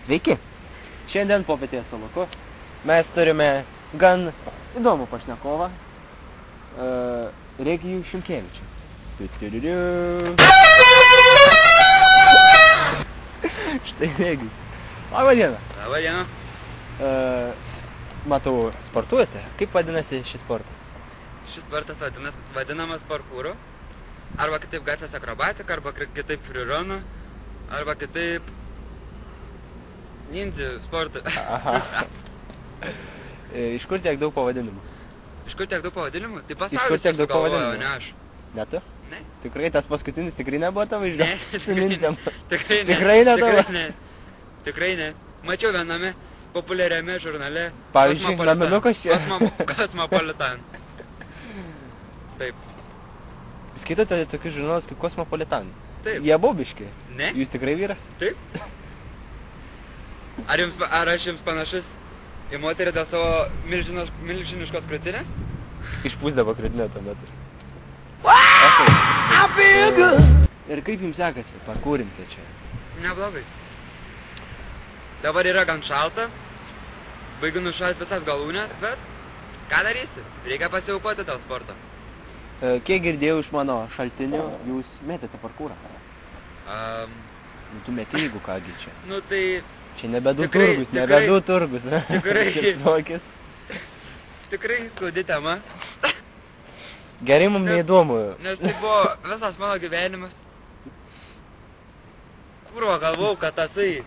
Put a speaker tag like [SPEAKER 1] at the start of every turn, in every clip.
[SPEAKER 1] Sveiki! Šiandien popietėje su Luku mes turime gan įdomų pašnekovą, Regijų Šimkevičių. Štai Regijus. Labą dieną.
[SPEAKER 2] Labą dieną.
[SPEAKER 1] Matau, sportuojate. Kaip vadinasi šis sportas?
[SPEAKER 2] Šis sportas vadinamas parkūru, arba kitaip gatvės akrobatika, arba kitaip freerunu, arba kitaip ninja sportu.
[SPEAKER 1] Aha. Iš kur tiek daug pavadinimų?
[SPEAKER 2] Iš kur tiek daug pavadinimų? Tai
[SPEAKER 1] Iš kur
[SPEAKER 2] pasaulis
[SPEAKER 1] tiek daug
[SPEAKER 2] sugalvojo,
[SPEAKER 1] pavadinimų?
[SPEAKER 2] ne aš.
[SPEAKER 1] Ne tu?
[SPEAKER 2] Ne.
[SPEAKER 1] Tikrai tas paskutinis tikrai nebuvo tavo
[SPEAKER 2] Ne,
[SPEAKER 1] išdėm?
[SPEAKER 2] tikrai ne.
[SPEAKER 1] Tikrai ne tavo?
[SPEAKER 2] Tikrai ne. Tikrai ne. Mačiau viename populiariame žurnale.
[SPEAKER 1] Pavyzdžiui, naminukas čia.
[SPEAKER 2] Cosmopolitan. Taip.
[SPEAKER 1] Skaitote tokius žurnalus kaip Cosmopolitan?
[SPEAKER 2] Taip.
[SPEAKER 1] Jie bobiški.
[SPEAKER 2] Ne?
[SPEAKER 1] Jūs tikrai vyras?
[SPEAKER 2] Taip. Ar aš jums panašus į moterį dėl savo milžiniškos krūtinės?
[SPEAKER 1] Išpūsdavo krūtinę tuo metu. Ir kaip jums sekasi parkūrinti čia?
[SPEAKER 2] Neblogai. Dabar yra gan šalta. Baigiu nušalt visas galūnės, bet ką darysi? Reikia pasiaukoti dėl sporto.
[SPEAKER 1] Kiek girdėjau iš mano šaltinių, jūs metėte parkūrą? Tu meti, jeigu kągi čia.
[SPEAKER 2] Nu tai...
[SPEAKER 1] Čia nebe du
[SPEAKER 2] Tikrai-
[SPEAKER 1] turgus,
[SPEAKER 2] tikrai-
[SPEAKER 1] nebe du turgus.
[SPEAKER 2] tikrai-
[SPEAKER 1] Šipsokis.
[SPEAKER 2] Tikrai skaudi tema,
[SPEAKER 1] Gerai, mums neįdomu.
[SPEAKER 2] nes tai buvo visas mano gyvenimas. Kurva galvau, kad tasai...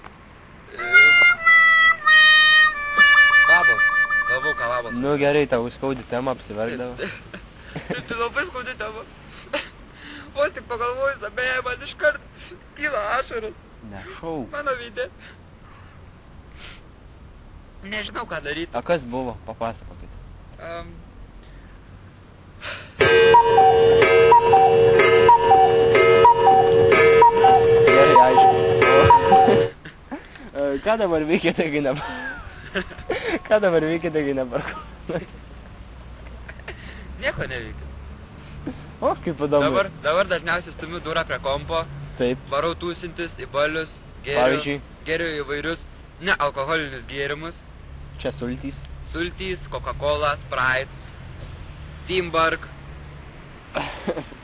[SPEAKER 2] Labas. Galvau, kad labas.
[SPEAKER 1] Nu gerai, tau skaudi tema apsiverkdavo.
[SPEAKER 2] Tai labai skaudi tema. Vos tik pagalvojus apie ją, man iškart kyla ašaros
[SPEAKER 1] Nešau.
[SPEAKER 2] mano veide. Nežinau, ką daryti.
[SPEAKER 1] A kas buvo? Papasakokit. Gerai, aišku. Ką dabar veikėte, kai Ką dabar veikėte, kai neparkuojate?
[SPEAKER 2] Nieko neveikia.
[SPEAKER 1] O, kaip įdomu.
[SPEAKER 2] Dabar dažniausiai stumiu durą prie kompo,
[SPEAKER 1] Taip,
[SPEAKER 2] varau tūsintis į balius,
[SPEAKER 1] Pavyzdžiui?
[SPEAKER 2] geriu įvairius nealkoholinius gėrimus,
[SPEAKER 1] čia sultys.
[SPEAKER 2] sultys, Coca-Cola, Sprite, Timberg,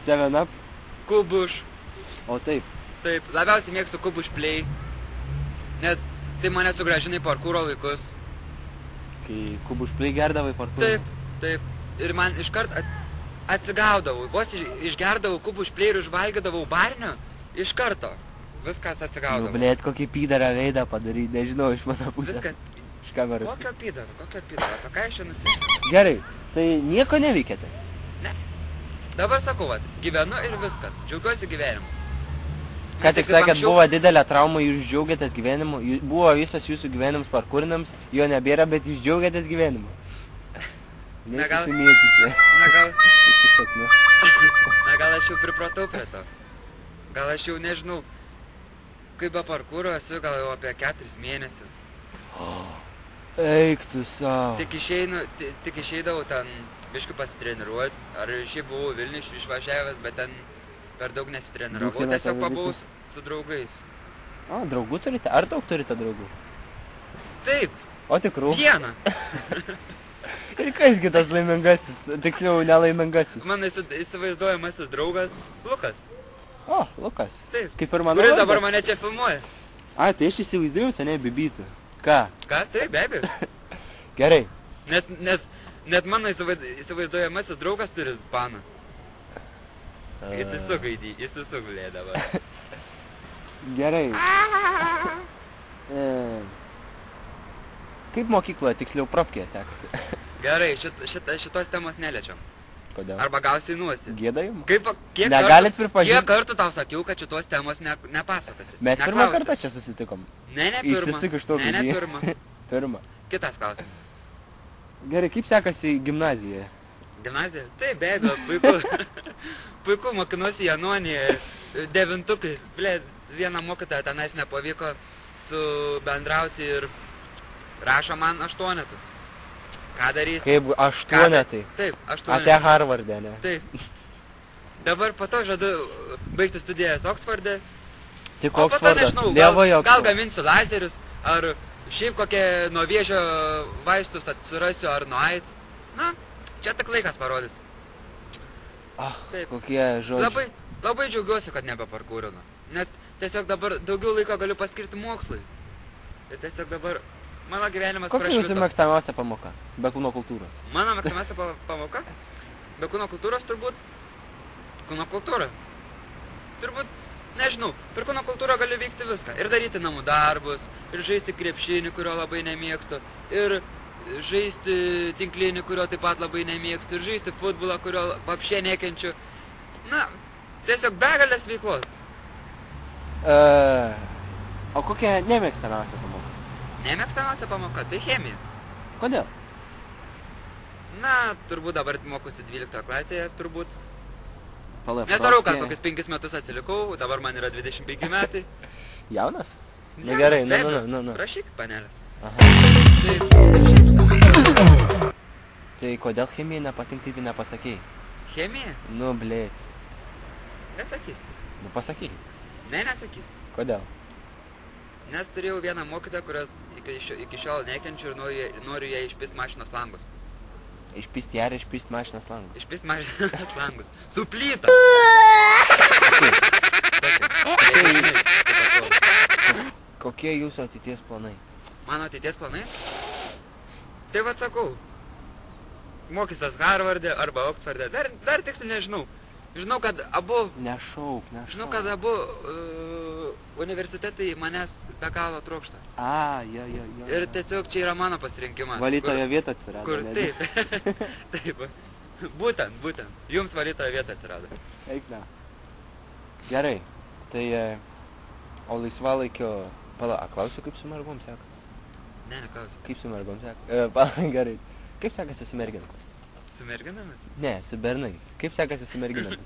[SPEAKER 1] 7up.
[SPEAKER 2] Kubuš.
[SPEAKER 1] O taip.
[SPEAKER 2] Taip, labiausiai mėgstu Kubuš Play, nes tai mane sugrąžina į parkūro laikus.
[SPEAKER 1] Kai Kubuš Play gerdavai parkūrą.
[SPEAKER 2] Taip, taip. Ir man iškart atsigaudavau. Vos išgerdavau Kubuš Play ir užvalgydavau barnio, iš karto. Viskas
[SPEAKER 1] Nu,
[SPEAKER 2] atsigaudavo.
[SPEAKER 1] blėt, kokį pydarą veidą padaryti, nežinau, iš mano pusės.
[SPEAKER 2] Viskas.
[SPEAKER 1] Iš kameros.
[SPEAKER 2] Kokio pydaro, apie ką aš čia nusimu?
[SPEAKER 1] Gerai, tai nieko neveikėte.
[SPEAKER 2] Dabar sakau, vat, gyvenu ir viskas. Džiaugiuosi gyvenimu.
[SPEAKER 1] Ką
[SPEAKER 2] Ne
[SPEAKER 1] tik
[SPEAKER 2] kaip
[SPEAKER 1] sakėt,
[SPEAKER 2] anksčiau-
[SPEAKER 1] buvo didelė trauma, jūs džiaugiatės gyvenimu. Buvo visas jūsų gyvenimas parkūrinams, jo nebėra, bet jūs džiaugiatės gyvenimu.
[SPEAKER 2] Na, gal-
[SPEAKER 1] Nesusimėtysite.
[SPEAKER 2] Na gal aš jau pripratau prie to. Gal aš jau nežinau, kaip be parkūro esu, gal jau apie 4 mėnesius.
[SPEAKER 1] Eik tu savo.
[SPEAKER 2] Tik išeidavau ten biškį pasitreniruoti, ar šiaip buvau Vilnius išvažiavęs, bet ten per daug nesitreniravau,
[SPEAKER 1] Daug
[SPEAKER 2] tiesiog
[SPEAKER 1] kino
[SPEAKER 2] pabuvau
[SPEAKER 1] televizijos.
[SPEAKER 2] su draugais.
[SPEAKER 1] O, draugų turite? Ar daug turite draugų?
[SPEAKER 2] Taip,
[SPEAKER 1] O tikrų?
[SPEAKER 2] vieną.
[SPEAKER 1] Ir kasgi tas laimingasis, tiksliau nelaimingasis.
[SPEAKER 2] Mano įsivaizduojamasis draugas Lukas.
[SPEAKER 1] O, Lukas.
[SPEAKER 2] Taip.
[SPEAKER 1] Kaip ir mano
[SPEAKER 2] Kuris
[SPEAKER 1] vardas.
[SPEAKER 2] dabar mane čia filmuoja.
[SPEAKER 1] A, tai aš įsivaizduoju seniai bibytų. Ką?
[SPEAKER 2] Ką? Taip, be abejo.
[SPEAKER 1] Gerai.
[SPEAKER 2] Net mano įsivaizduojamasis draugas turi paną. Įsisuk lėdavo.
[SPEAKER 1] Gerai. Kaip mokykloje, tiksliau profkėje sekasi?
[SPEAKER 2] Gerai, šitos temos neliečiam.
[SPEAKER 1] Kodėl?
[SPEAKER 2] Arba gausiai nuosi.
[SPEAKER 1] Gėda jums?
[SPEAKER 2] Kiek
[SPEAKER 1] Negalit
[SPEAKER 2] kartų-
[SPEAKER 1] pripažinti?
[SPEAKER 2] Kiek kartų tau sakiau, kad šitos temos nepasakoti?
[SPEAKER 1] Mes pirmą kartą čia susitikom.
[SPEAKER 2] Ne pirmą.
[SPEAKER 1] Išsisuk iš to
[SPEAKER 2] Ne
[SPEAKER 1] bibį.
[SPEAKER 2] pirmą.
[SPEAKER 1] Pirmą.
[SPEAKER 2] Kitas klausimas.
[SPEAKER 1] Gerai, kaip sekasi gimnazijoje?
[SPEAKER 2] Gimnazija? Taip, be abejo, puiku. Puiku, mokinuosi Janonėje, 9-ukais. Ble, vieną mokytoją tenais nepavyko subendrauti ir rašo man 8. Ką daryti?
[SPEAKER 1] Kaip 8?
[SPEAKER 2] Taip, 8.
[SPEAKER 1] Ate Harvarde, ne?
[SPEAKER 2] Taip. Dabar po to žadu baigti studijas Oksforde.
[SPEAKER 1] Tik
[SPEAKER 2] O po to
[SPEAKER 1] Oksfordas.
[SPEAKER 2] nežinau,
[SPEAKER 1] Lievojo
[SPEAKER 2] gal gaminsiu lazerius, ar šiaip kokie nuo vėžio vaistus atsirasiu, ar nuo AIDS. Na, čia tik laikas parodys. Taip.
[SPEAKER 1] Kokie žodžiai.
[SPEAKER 2] Labai džiaugiuosi, kad nebeparkūrinu. Nes tiesiog dabar daugiau laiko galiu paskirti mokslui. Ir tiesiog dabar mano gyvenimas
[SPEAKER 1] Kokia jūsų
[SPEAKER 2] prašvito.
[SPEAKER 1] mėgstamiausia pamoka? Be kūno kultūros.
[SPEAKER 2] Mano mėgstamiausia pamoka? Be kūno kultūros turbūt kūno kultūra. Turbūt, nežinau, per kūno kultūrą galiu veikti viską. Ir daryti namų darbus, ir žaisti krepšinį, kurio labai nemėgstu, ir žaisti tinklinį, kurio taip pat labai nemėgstu, ir žaisti futbolą, kurio apšė nekenčiu. Na, tiesiog begalės veiklos.
[SPEAKER 1] O kokia nemėgstamiausia pamoka?
[SPEAKER 2] Nemėgstamiausia pamoka, tai chemija.
[SPEAKER 1] Kodėl?
[SPEAKER 2] Na, turbūt dabar mokusi 12 klasėje, turbūt.
[SPEAKER 1] Palauk,
[SPEAKER 2] Nesvarau, kad kokius 5 metus atsilikau, dabar man yra 25 metai.
[SPEAKER 1] Jaunas? Negerai, nu.
[SPEAKER 2] Prašyk, panelės.
[SPEAKER 1] Aha.
[SPEAKER 2] Taip,
[SPEAKER 1] Tai kodėl chemija nepatinka, tai nepasakei?
[SPEAKER 2] chemija?
[SPEAKER 1] Nu, blė.
[SPEAKER 2] Nesakysiu.
[SPEAKER 1] Nu, pasakyk.
[SPEAKER 2] Ne, nesakysiu.
[SPEAKER 1] Kodėl?
[SPEAKER 2] Nes turėjau vieną mokytą, kurios iki šiol nekenčiu ir noriu ją išpist mašinos langus.
[SPEAKER 1] Išpist ją ar išpist mašinos langus?
[SPEAKER 2] Išpist mašinos langus. Su plyta!
[SPEAKER 1] Kokie jūsų ateities planai?
[SPEAKER 2] Mano ateities planai? Tai vat sakau. Mokysiuos Harvarde arba Oksforde. Dar tiksliai nežinau. Žinau, kad abu...
[SPEAKER 1] Nešauk.
[SPEAKER 2] Žinau, kad abu universitetai manęs be galo trokšta.
[SPEAKER 1] Jo.
[SPEAKER 2] Ir tiesiog čia yra mano pasirinkimas.
[SPEAKER 1] Valytojo vieta atsirado.
[SPEAKER 2] Kur taip. Taip. Būtent. Jums valytojo vieta atsirado.
[SPEAKER 1] Eik, ne. Gerai. Tai, o laisvalaikio... Pala, klausiu, kaip su mergom sekas?
[SPEAKER 2] Ne, neklausiu.
[SPEAKER 1] Kaip su mergom sekas? Pala, gerai. Kaip sekasi su merginomis?
[SPEAKER 2] Su merginomis?
[SPEAKER 1] Ne, su bernais. Kaip sekasi su merginomis?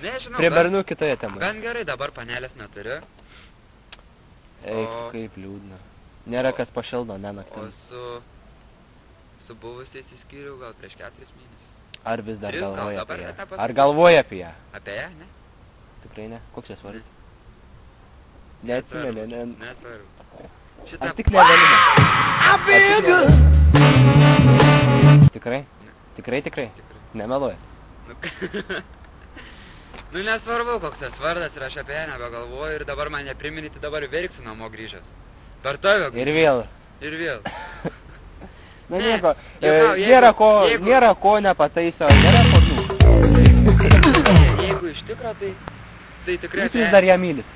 [SPEAKER 2] Nežinau.
[SPEAKER 1] Prie bernų kitoje temoje.
[SPEAKER 2] Gan gerai, dabar panelės neturiu.
[SPEAKER 1] Eik, kaip liūdna. Nėra kas pašildo, ne
[SPEAKER 2] O
[SPEAKER 1] naktimis.
[SPEAKER 2] su buvusiais įskyriau gal prieš 4 mėnesius.
[SPEAKER 1] Ar vis dar
[SPEAKER 2] 3 gal,
[SPEAKER 1] galvoja
[SPEAKER 2] dabar
[SPEAKER 1] apie ją?
[SPEAKER 2] tą pasakysiu.
[SPEAKER 1] Ar galvoja apie ją?
[SPEAKER 2] Apie ją, ne?
[SPEAKER 1] Tikrai ne? Koks jos vardas? Neatsimeni, ne?
[SPEAKER 2] Nesvarbu.
[SPEAKER 1] Ar
[SPEAKER 2] Šitą...
[SPEAKER 1] tik nevalina? Tikrai? Tikrai?
[SPEAKER 2] Tikrai.
[SPEAKER 1] Nemeluoja.
[SPEAKER 2] Nu nesvarbu, koks tas vardas ir aš apie ją nebegalvoju ir dabar man neprimini, tai dabar verksiu namo grįžęs. Per tave.
[SPEAKER 1] Ir vėl.
[SPEAKER 2] Ir vėl.
[SPEAKER 1] Na
[SPEAKER 2] Ne,
[SPEAKER 1] nieko,
[SPEAKER 2] juokau,
[SPEAKER 1] nėra ko nepataiso, nėra ko
[SPEAKER 2] Jeigu iš tikro, tai tikrai
[SPEAKER 1] Jūs dar ją mylit.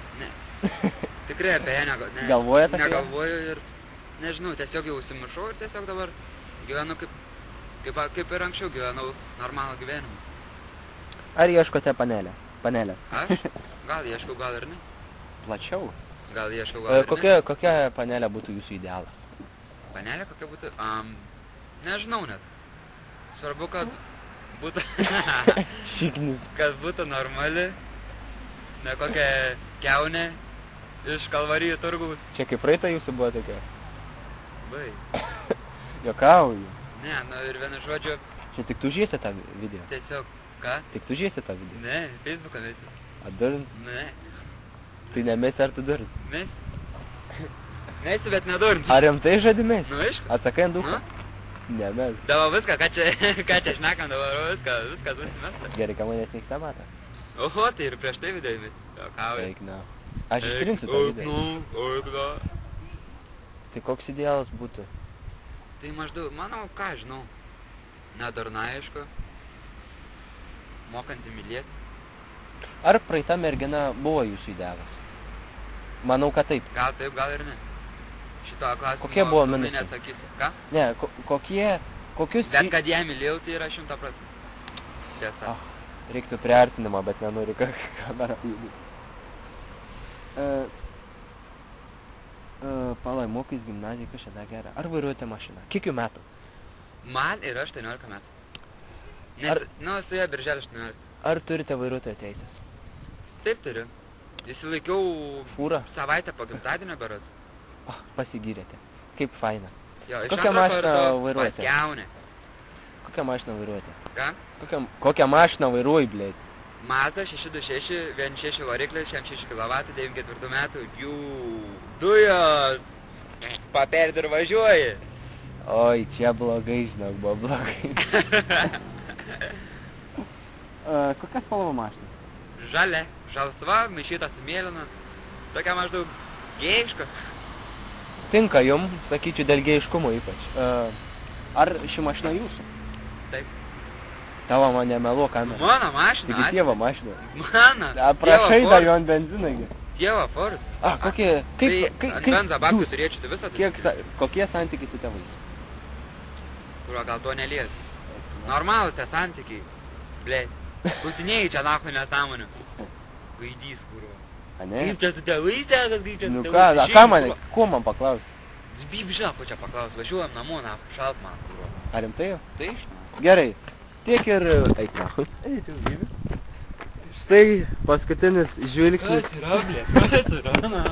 [SPEAKER 2] Tikrai apie ją
[SPEAKER 1] Galvojat apie ją?
[SPEAKER 2] negalvoju ir nežinau, tiesiog jau užsimiršau ir tiesiog dabar gyvenu kaip ir anksčiau gyvenau normalų gyvenimą.
[SPEAKER 1] Ar ieškote panelės?
[SPEAKER 2] Aš? Gal ieškau, gal ir ne.
[SPEAKER 1] Plačiau.
[SPEAKER 2] Gal ieškau, gal ir ne.
[SPEAKER 1] Kokia panelė būtų jūsų idealas?
[SPEAKER 2] Panelė kokia būtų? Nežinau net. Svarbu, kad būtų...
[SPEAKER 1] Šiknis.
[SPEAKER 2] kad būtų normali, ne kokia kiaunė iš Kalvarijų turgaus.
[SPEAKER 1] Čia kaip praeita jūsų buvo tokia?
[SPEAKER 2] Bai.
[SPEAKER 1] Jokauju.
[SPEAKER 2] Ne, nu ir vienu žodžiu,
[SPEAKER 1] Čia tik tu žiesi tą video.
[SPEAKER 2] tiesiog, ką?
[SPEAKER 1] Tik tu žiesi tą video.
[SPEAKER 2] Ne, Facebooką mesi.
[SPEAKER 1] A durns?
[SPEAKER 2] Ne,
[SPEAKER 1] Tai nemesi ar tu durns?
[SPEAKER 2] mesi. Mesi, bet nedurns.
[SPEAKER 1] Ar rimtai žadi mesi?
[SPEAKER 2] Nu, aišku.
[SPEAKER 1] Atsakai ant ducho?
[SPEAKER 2] Nu?
[SPEAKER 1] Ne mes.
[SPEAKER 2] Dabar viską, ką čia šnekam dabar, viskas nusimesta.
[SPEAKER 1] Gerai, kad manęs nieks nemato.
[SPEAKER 2] Oho, tai ir prieš tai video įmesi. Jokauji.
[SPEAKER 1] Eik, na. Aš ištrinsiu tą video.
[SPEAKER 2] Eik, na.
[SPEAKER 1] Tai koks idealas būtų?
[SPEAKER 2] Tai maždaug, manau, ką žinau. Nedurna, aišku. Mokanti mylėti.
[SPEAKER 1] Ar praeita mergina buvo jūsų idealas? Manau, kad taip.
[SPEAKER 2] Gal taip, gal ir ne. Šito klausimo
[SPEAKER 1] Kokie buvo
[SPEAKER 2] pilnai
[SPEAKER 1] minusai?
[SPEAKER 2] neatsakysiu. Ką?
[SPEAKER 1] Ne, kokius...
[SPEAKER 2] Bet kad ją mylėjau, tai yra 100%. Tiesa.
[SPEAKER 1] Reiktų priartinimo, bet nenoriu kamerą pjūdyti. Palai, mokais gimnazijai, kas čia dar gera. Ar vairuojate mašiną? Kiek jų metų?
[SPEAKER 2] Man yra 18 metų. Nu, su ją birželio 18.
[SPEAKER 1] Ar turite vairuotojo teisės?
[SPEAKER 2] Taip turiu. Įsilaikiau
[SPEAKER 1] Fūrą?
[SPEAKER 2] savaitę po gimtadienio berods.
[SPEAKER 1] Pasigyrėte. Kaip faina.
[SPEAKER 2] Jo, iš
[SPEAKER 1] Kokią
[SPEAKER 2] antro
[SPEAKER 1] mašiną
[SPEAKER 2] karto
[SPEAKER 1] vairuojate?
[SPEAKER 2] Pas jaunę.
[SPEAKER 1] Kokią mašiną vairuojate?
[SPEAKER 2] Ką?
[SPEAKER 1] Kokią mašiną vairuoji, blėt?
[SPEAKER 2] Mazda 626, 1.6 variklis, 6 kW, 94 metų, jų dujos, paperdi ir važiuoji.
[SPEAKER 1] Oi, čia blogai, žinok, buvo blogai. Kokia spalva mašina?
[SPEAKER 2] Žalia, žalsva, maišyta su mėlyna, tokia maždaug gėjiška.
[SPEAKER 1] Tinka jum, sakyčiau, dėl gėjiškumo ypač. Ar ši mašina jūsų?
[SPEAKER 2] Taip.
[SPEAKER 1] Tavo man nemeluok, ką mes.
[SPEAKER 2] Mano mašina.
[SPEAKER 1] Taigi tėvo mašina.
[SPEAKER 2] Mano.
[SPEAKER 1] Prašai dar jo ant benzinagi.
[SPEAKER 2] Tėvo Ford.
[SPEAKER 1] Kokie,
[SPEAKER 2] Tai ant benzo babkių turėčiau tai visą.
[SPEAKER 1] Kokie santykiai su tėvais?
[SPEAKER 2] Kurio gal to nelies. Normalūs tie santykiai. Ble. Klausinėjai čia nako nesąmonių. Gaidys, kuro.
[SPEAKER 1] A ne?
[SPEAKER 2] Kaip čia tu tėvai tekas, kaip čia tu
[SPEAKER 1] Nu ką man, ko man paklausti?
[SPEAKER 2] Bibi žinau, ko čia paklaus. Važiuojam namo, šalt man, kuro.
[SPEAKER 1] Ar rimtai jau?
[SPEAKER 2] Tai?
[SPEAKER 1] Gerai. Tiek ir... Eik, nahu. Štai paskutinis žvilgsnis.
[SPEAKER 2] Kas yra, ble? Kas yra, na?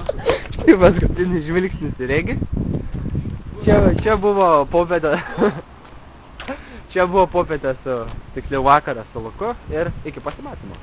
[SPEAKER 1] Štai paskutinis žvilgsnis į regį. Čia buvo popietė. Čia buvo popietė su, tiksliau vakaras su Luku ir iki pasimatymo.